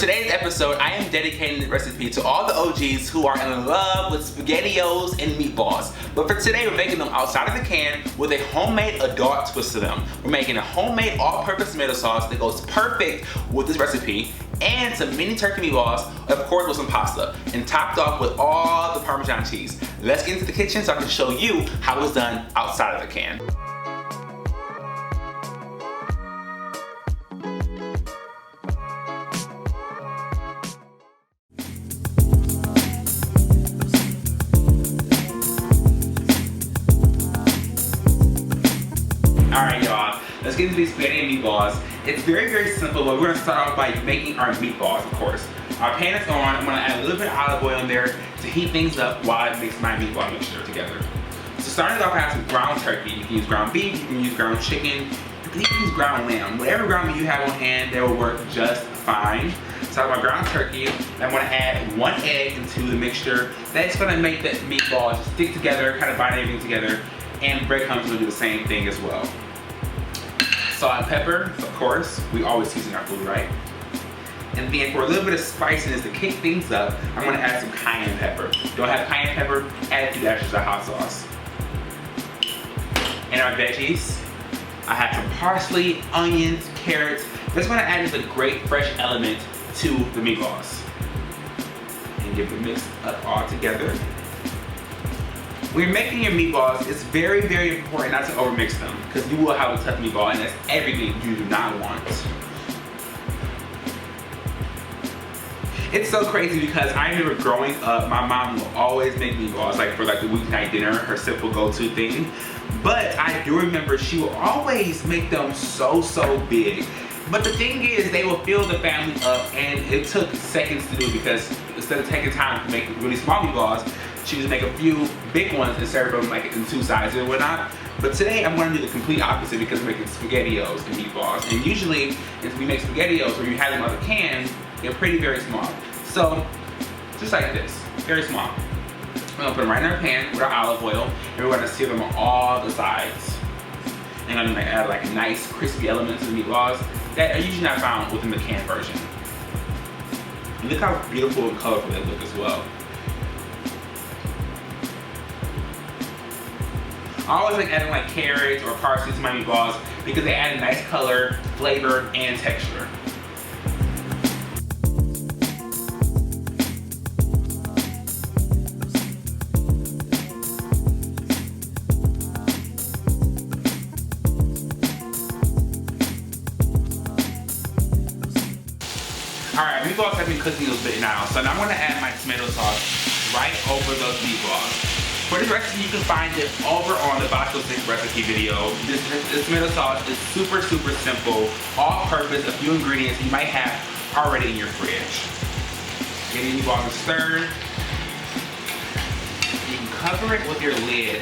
today's episode, I am dedicating the recipe to all the OGs who are in love with SpaghettiO's and meatballs. But for today, we're making them outside of the can with a homemade adult twist to them. We're making a homemade all-purpose tomato sauce that goes perfect with this recipe, and some mini turkey meatballs, of course with some pasta, and topped off with all the Parmesan cheese. Let's get into the kitchen so I can show you how it's done outside of the can. Alright y'all, let's get into these spaghetti and meatballs. It's very, very simple, but we're gonna start off by making our meatballs, of course. Our pan is on. I'm gonna add a little bit of olive oil in there to heat things up while I mix my meatball mixture together. So starting off, I have some ground turkey. You can use ground beef, you can use ground chicken, you can even use ground lamb. Whatever ground meat you have on hand, that will work just fine. So I have my ground turkey. I'm gonna add 1 egg into the mixture. That's gonna make the meatballs stick together, kind of bind everything together. And breadcrumbs will do the same thing as well. Salt and pepper, of course. We always season our food, right? And then for a little bit of spiciness to kick things up, I'm gonna add some cayenne pepper. Don't have cayenne pepper, add a few dashes of hot sauce. And our veggies, I have some parsley, onions, carrots. That's gonna add just a great fresh element to the meatballs. And give it a mix up all together. When you're making your meatballs, it's very, very important not to overmix them, because you will have a tough meatball, and that's everything you do not want. It's so crazy because I remember growing up, my mom will always make meatballs, like for like the weeknight dinner, her simple go-to thing. But I do remember she will always make them so big. But the thing is, they will fill the family up, and it took seconds to do, because instead of taking time to make really small meatballs, she would make a few big ones and serve them like in 2 sizes and whatnot. But today I'm going to do the complete opposite, because we're making SpaghettiO's and meatballs. And usually, if we make SpaghettiO's, when you have them out of the can, they're very small. So, just like this, very small. We're gonna put them right in our pan with our olive oil, and we're gonna sear them on all the sides. And I'm gonna add like a nice crispy element to the meatballs that are usually not found within the canned version. And look how beautiful and colorful they look as well. I always like adding like carrots or parsley to my meatballs because they add a nice color, flavor, and texture. Alright, meatballs have been cooking a little bit now, so now I'm going to add my tomato sauce right over those meatballs. For this recipe, you can find it over on the Bosco 6 recipe video. This tomato sauce is super simple, all-purpose, a few ingredients you might have already in your fridge. Get your meatballs stirred. You can cover it with your lid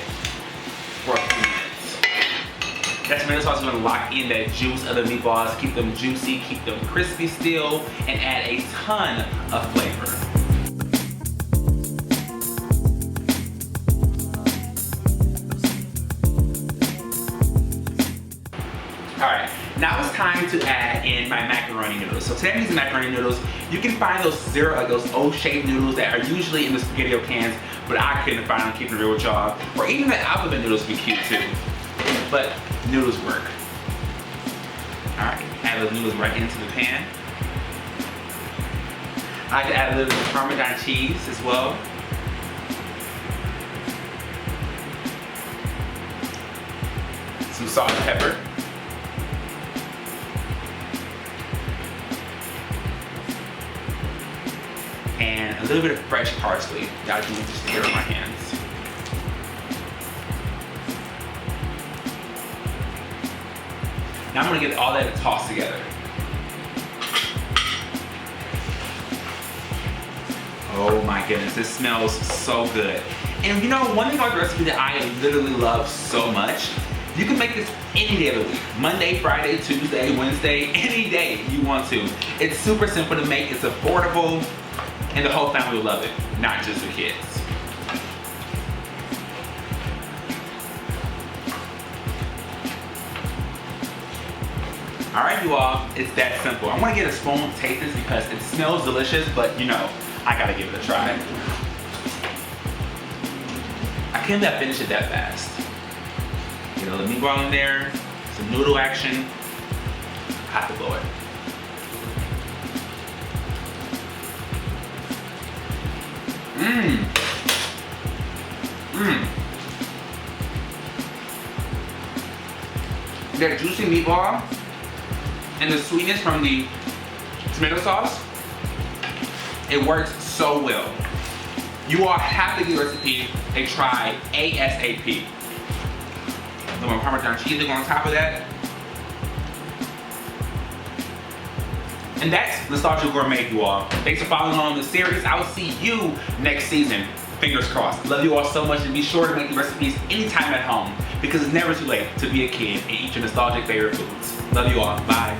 for a few minutes. That tomato sauce is going to lock in that juice of the meatballs, keep them juicy, keep them crispy still, and add a ton of flavor. Alright, now it's time to add in my macaroni noodles. So today I'm using macaroni noodles. You can find those O-shaped noodles that are usually in the SpaghettiO cans, but I couldn't find them, keeping it real with y'all. Or even the alphabet noodles would be cute too. But noodles work. Alright, add those noodles right into the pan. I like to add a little bit of Parmesan cheese as well. Some salt and pepper. And a little bit of fresh parsley. Y'all can just tear on my hands. Now I'm gonna get all that tossed together. Oh my goodness, this smells so good. And you know, one thing about the recipe that I literally love so much, you can make this any day of the week. Monday, Friday, Tuesday, Wednesday, any day you want to. It's super simple to make, it's affordable, and the whole family will love it, not just the kids. All right, you all, it's that simple. I'm gonna get a spoon to taste this because it smells delicious, but you know, I gotta give it a try. I can't believe I finished it that fast. Get a little meatball in there, some noodle action. I have to blow it. Mmm. Mmm. That juicy meatball and the sweetness from the tomato sauce, it works so well. You all have to give the recipe a try ASAP. A little Parmesan cheese to go on top of that. And that's Nostalgia Gourmet, you all. Thanks for following along the series. I will see you next season. Fingers crossed. Love you all so much, and be sure to make the recipes anytime at home because it's never too late to be a kid and eat your nostalgic favorite foods. Love you all. Bye.